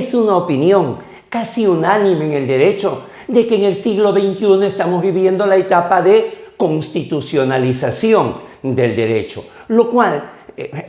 Es una opinión casi unánime en el derecho de que en el siglo XXI estamos viviendo la etapa de constitucionalización del derecho, lo cual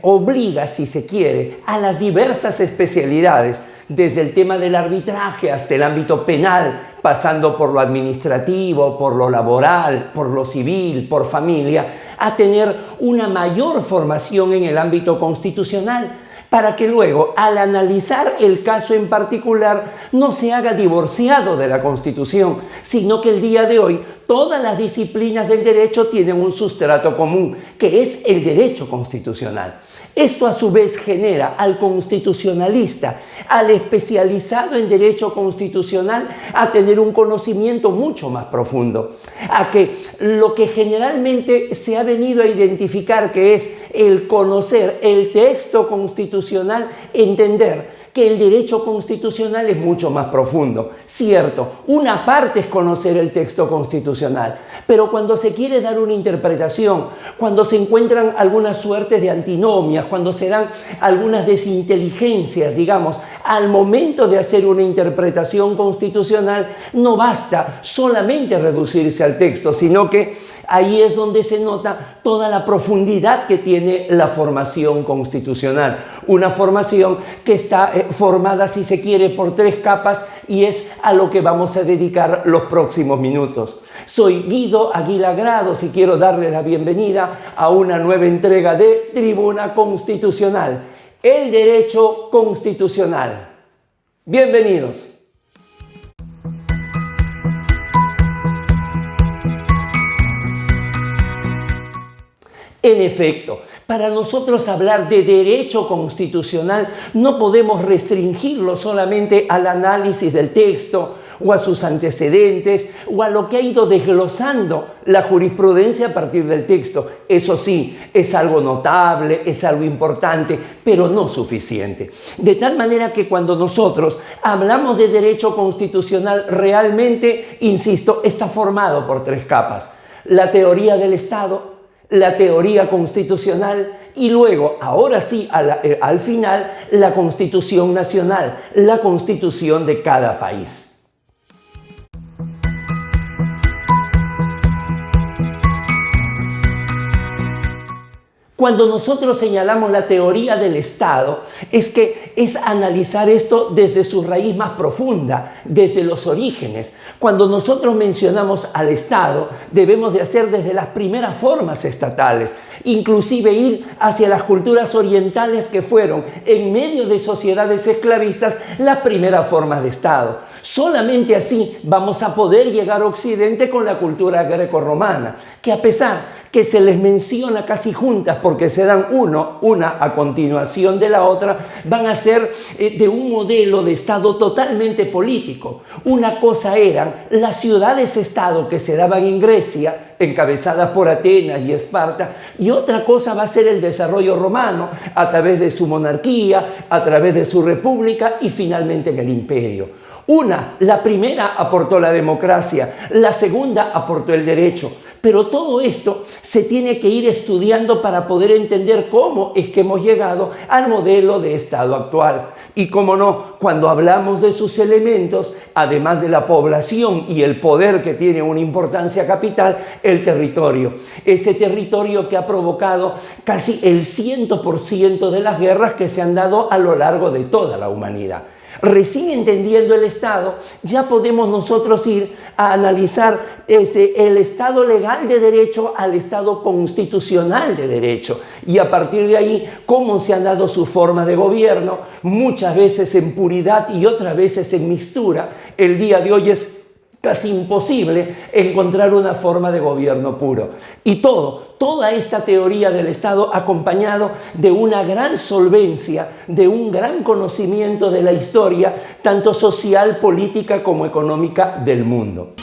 obliga, si se quiere, a las diversas especialidades, desde el tema del arbitraje hasta el ámbito penal, pasando por lo administrativo, por lo laboral, por lo civil, por familia, a tener una mayor formación en el ámbito constitucional, para que luego, al analizar el caso en particular, no se haga divorciado de la Constitución, sino que el día de hoy todas las disciplinas del derecho tienen un sustrato común, que es el derecho constitucional. Esto a su vez genera al constitucionalista, al especializado en derecho constitucional, a tener un conocimiento mucho más profundo, a que lo que generalmente se ha venido a identificar, que es el conocer el texto constitucional, entender que el derecho constitucional es mucho más profundo. Cierto, una parte es conocer el texto constitucional, pero cuando se quiere dar una interpretación, cuando se encuentran algunas suertes de antinomias, cuando se dan algunas desinteligencias, digamos, al momento de hacer una interpretación constitucional, no basta solamente reducirse al texto, sino que ahí es donde se nota toda la profundidad que tiene la formación constitucional. Una formación que está formada, si se quiere, por 3 capas, y es a lo que vamos a dedicar los próximos minutos. Soy Guido Aguilar Grados y quiero darle la bienvenida a una nueva entrega de Tribuna Constitucional, el derecho constitucional. Bienvenidos. En efecto, para nosotros hablar de derecho constitucional no podemos restringirlo solamente al análisis del texto o a sus antecedentes o a lo que ha ido desglosando la jurisprudencia a partir del texto. Eso sí, es algo notable, es algo importante, pero no suficiente. De tal manera que cuando nosotros hablamos de derecho constitucional, realmente, insisto, está formado por 3 capas. La teoría del Estado, la teoría constitucional y luego, ahora sí, al final, la Constitución nacional, la Constitución de cada país. Cuando nosotros señalamos la teoría del Estado, es analizar esto desde su raíz más profunda, desde los orígenes. Cuando nosotros mencionamos al Estado, debemos de hacer desde las primeras formas estatales, inclusive ir hacia las culturas orientales que fueron, en medio de sociedades esclavistas, las primeras formas de Estado. Solamente así vamos a poder llegar a Occidente con la cultura grecorromana, que a pesar que se les menciona casi juntas porque se dan una a continuación de la otra, van a ser de un modelo de Estado totalmente político. Una cosa eran las ciudades-estado que se daban en Grecia, encabezadas por Atenas y Esparta, y otra cosa va a ser el desarrollo romano a través de su monarquía, a través de su república y finalmente en el imperio. La primera aportó la democracia, la segunda aportó el derecho. Pero todo esto se tiene que ir estudiando para poder entender cómo es que hemos llegado al modelo de Estado actual. Y cómo no, cuando hablamos de sus elementos, además de la población y el poder que tiene una importancia capital, el territorio. Ese territorio que ha provocado casi el 100% de las guerras que se han dado a lo largo de toda la humanidad. Recién entendiendo el Estado, ya podemos nosotros ir a analizar desde el Estado legal de derecho al Estado constitucional de derecho, y a partir de ahí cómo se han dado sus formas de gobierno, muchas veces en puridad y otras veces en mixtura. El día de hoy es casi imposible encontrar una forma de gobierno puro. Y toda esta teoría del Estado acompañado de una gran solvencia, de un gran conocimiento de la historia, tanto social, política como económica del mundo.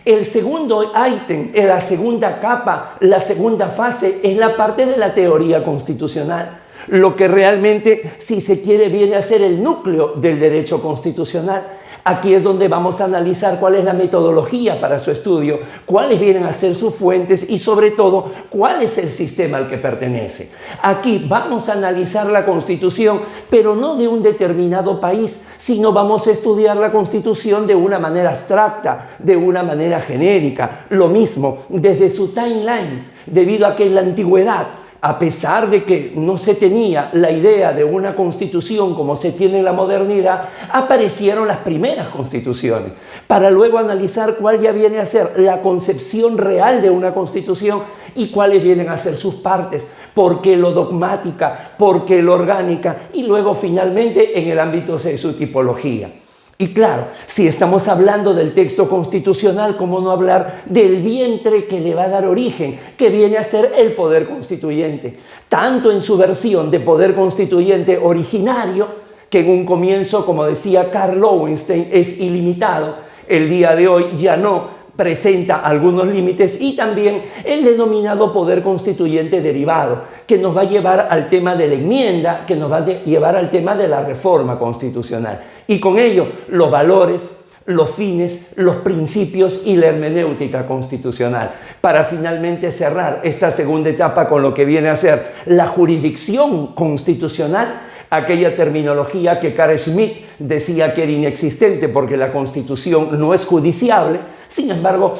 El segundo ítem, la segunda capa, la segunda fase, es la parte de la teoría constitucional. Lo que realmente, si se quiere, viene a ser el núcleo del derecho constitucional. Aquí es donde vamos a analizar cuál es la metodología para su estudio, cuáles vienen a ser sus fuentes y sobre todo cuál es el sistema al que pertenece. Aquí vamos a analizar la Constitución, pero no de un determinado país, sino vamos a estudiar la Constitución de una manera abstracta, de una manera genérica. Lo mismo desde su timeline, debido a que en la antigüedad, a pesar de que no se tenía la idea de una constitución como se tiene en la modernidad, aparecieron las primeras constituciones, para luego analizar cuál ya viene a ser la concepción real de una constitución y cuáles vienen a ser sus partes, por qué lo dogmática, por qué lo orgánica y luego finalmente en el ámbito de su tipología. Y claro, si estamos hablando del texto constitucional, ¿cómo no hablar del vientre que le va a dar origen, que viene a ser el poder constituyente? Tanto en su versión de poder constituyente originario, que en un comienzo, como decía Karl Lowenstein, es ilimitado, el día de hoy ya no presenta algunos límites, y también el denominado poder constituyente derivado, que nos va a llevar al tema de la enmienda, que nos va a llevar al tema de la reforma constitucional. Y con ello, los valores, los fines, los principios y la hermenéutica constitucional, para finalmente cerrar esta segunda etapa con lo que viene a ser la jurisdicción constitucional, aquella terminología que Carl Schmitt decía que era inexistente porque la Constitución no es judiciable. Sin embargo,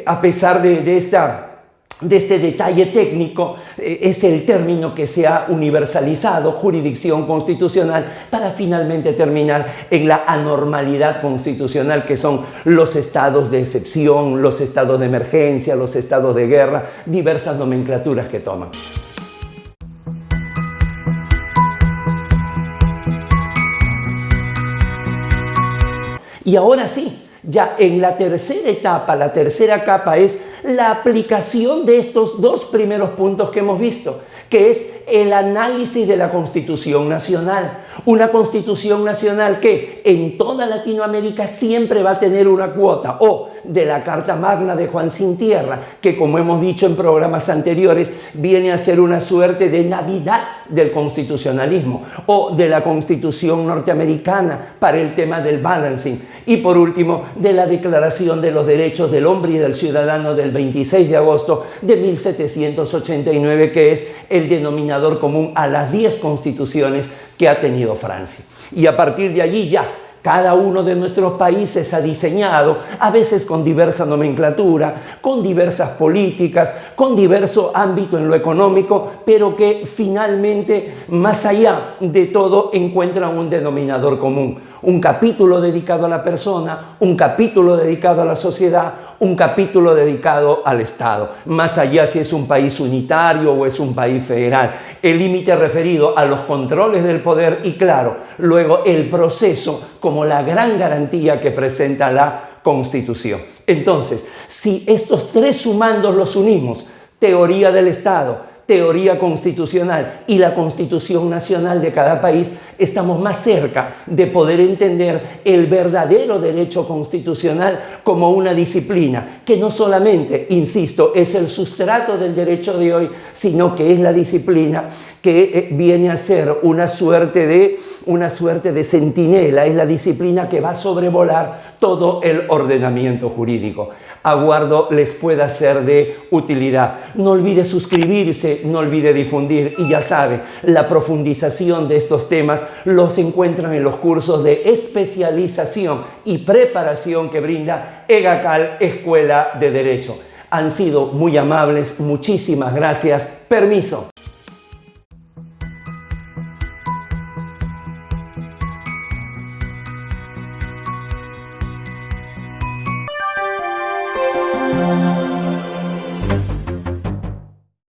a pesar de este detalle técnico, es el término que se ha universalizado, jurisdicción constitucional, para finalmente terminar en la anormalidad constitucional, que son los estados de excepción, los estados de emergencia, los estados de guerra, diversas nomenclaturas que toman. Y ahora sí, ya en la tercera etapa, la tercera capa es la aplicación de estos dos primeros puntos que hemos visto, que es el análisis de la Constitución Nacional. Una Constitución Nacional que en toda Latinoamérica siempre va a tener una cuota, o de la Carta Magna de Juan Sin Tierra, que como hemos dicho en programas anteriores, viene a ser una suerte de Navidad del constitucionalismo, o de la Constitución norteamericana para el tema del balancing, y por último, de la Declaración de los Derechos del Hombre y del Ciudadano del 26 de agosto de 1789, que es el denominador común a las 10 constituciones que ha tenido Francia. Y a partir de allí ya cada uno de nuestros países ha diseñado, a veces con diversa nomenclatura, con diversas políticas, con diverso ámbito en lo económico, pero que finalmente, más allá de todo, encuentran un denominador común. Un capítulo dedicado a la persona, un capítulo dedicado a la sociedad, un capítulo dedicado al Estado, más allá si es un país unitario o es un país federal, el límite referido a los controles del poder y, claro, luego el proceso como la gran garantía que presenta la Constitución. Entonces, si estos tres sumandos los unimos, teoría del Estado, teoría constitucional y la Constitución nacional de cada país, estamos más cerca de poder entender el verdadero derecho constitucional como una disciplina que no solamente, insisto, es el sustrato del derecho de hoy, sino que es la disciplina que viene a ser una suerte de centinela, es la disciplina que va a sobrevolar todo el ordenamiento jurídico. Aguardo les pueda ser de utilidad. No olvide suscribirse, no olvide difundir, y ya sabe, la profundización de estos temas los encuentran en los cursos de especialización y preparación que brinda EGACAL Escuela de Derecho. Han sido muy amables, muchísimas gracias. Permiso.